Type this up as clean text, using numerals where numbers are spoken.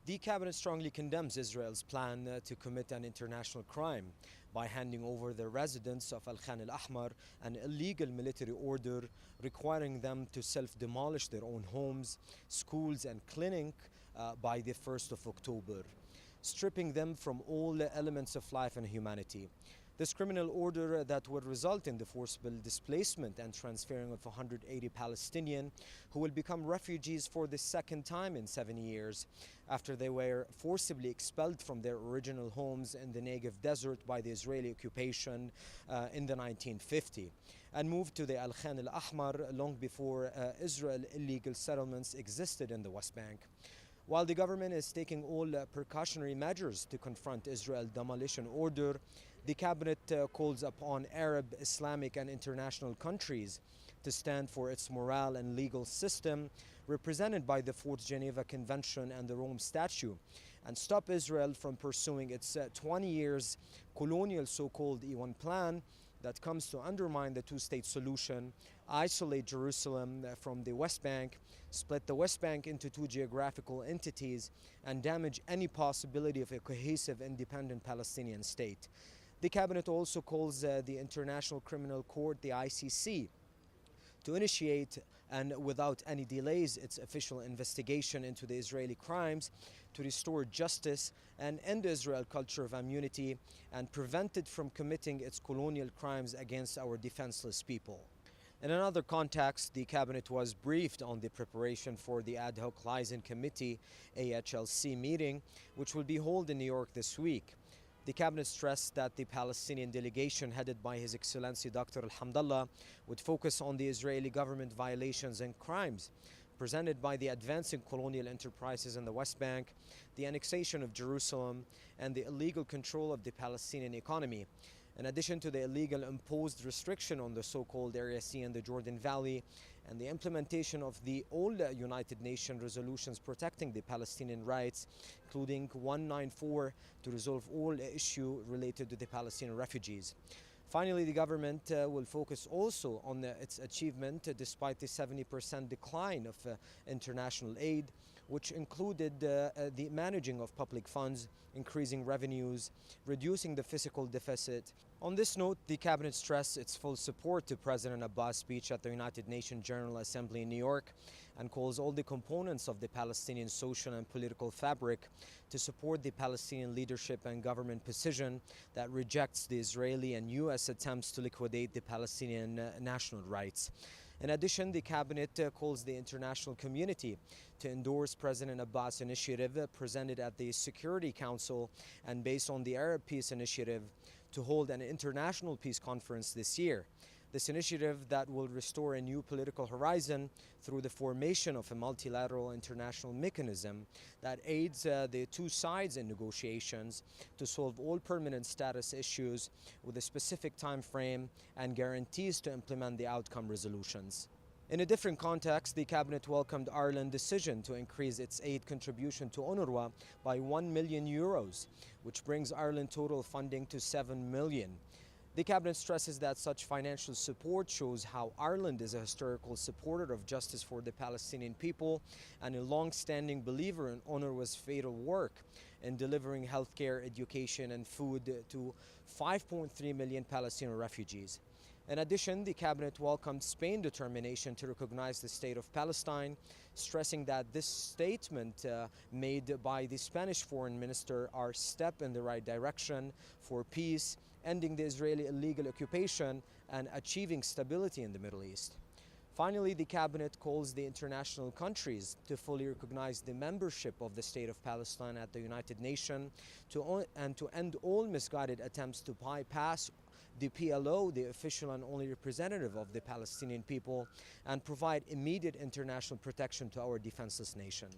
The cabinet strongly condemns Israel's plan to commit an international crime by handing over the residents of Al-Khan al-Ahmar an illegal military order requiring them to self-demolish their own homes, schools and clinic by the 1st of October, stripping them from all elements of life and humanity. This criminal order that would result in the forcible displacement and transferring of 180 Palestinians who will become refugees for the second time in 7 years after they were forcibly expelled from their original homes in the Negev desert by the Israeli occupation in the 1950 and moved to the Al-Khan al-Ahmar long before Israel illegal settlements existed in the West Bank. While the government is taking all precautionary measures to confront Israel's demolition order, the cabinet calls upon Arab, Islamic and international countries to stand for its moral and legal system represented by the 4th Geneva Convention and the Rome Statute and stop Israel from pursuing its 20 years colonial so-called E1 plan that comes to undermine the two-state solution, isolate Jerusalem from the West Bank, split the West Bank into two geographical entities, and damage any possibility of a cohesive independent Palestinian state. The cabinet also calls the International Criminal Court, the ICC, to initiate and without any delays its official investigation into the Israeli crimes to restore justice and end Israel's culture of immunity and prevent it from committing its colonial crimes against our defenseless people. In another context, the cabinet was briefed on the preparation for the ad hoc liaison committee AHLC meeting, which will be held in New York this week. The cabinet stressed that the Palestinian delegation headed by His Excellency Dr. Al-Hamdallah would focus on the Israeli government violations and crimes presented by the advancing colonial enterprises in the West Bank, the annexation of Jerusalem, and the illegal control of the Palestinian economy. In addition to the illegal imposed restriction on the so-called Area C and the Jordan Valley, and the implementation of all United Nations resolutions protecting the Palestinian rights, including 194 to resolve all issues related to the Palestinian refugees. Finally, the government will focus also on its achievement despite the 70% decline of international aid, which included the managing of public funds, increasing revenues, reducing the fiscal deficit. On this note, the cabinet stressed its full support to President Abbas' speech at the United Nations General Assembly in New York and calls all the components of the Palestinian social and political fabric to support the Palestinian leadership and government position that rejects the Israeli and U.S. attempts to liquidate the Palestinian national rights. In addition, the cabinet calls the international community to endorse President Abbas' initiative presented at the Security Council and based on the Arab Peace Initiative to hold an international peace conference this year. This initiative that will restore a new political horizon through the formation of a multilateral international mechanism that aids the two sides in negotiations to solve all permanent status issues with a specific time frame and guarantees to implement the outcome resolutions. In a different context, the cabinet welcomed Ireland's decision to increase its aid contribution to UNRWA by €1 million, which brings Ireland's total funding to €7 million. The cabinet stresses that such financial support shows how Ireland is a historical supporter of justice for the Palestinian people and a long-standing believer in UNRWA's fatal work in delivering healthcare, education and food to 5.3 million Palestinian refugees. In addition, the cabinet welcomed Spain's determination to recognize the state of Palestine, stressing that this statement made by the Spanish foreign minister are a step in the right direction for peace, ending the Israeli illegal occupation, and achieving stability in the Middle East. Finally, the cabinet calls the international countries to fully recognize the membership of the State of Palestine at the United Nations and to end all misguided attempts to bypass the PLO, the official and only representative of the Palestinian people, and provide immediate international protection to our defenseless nation.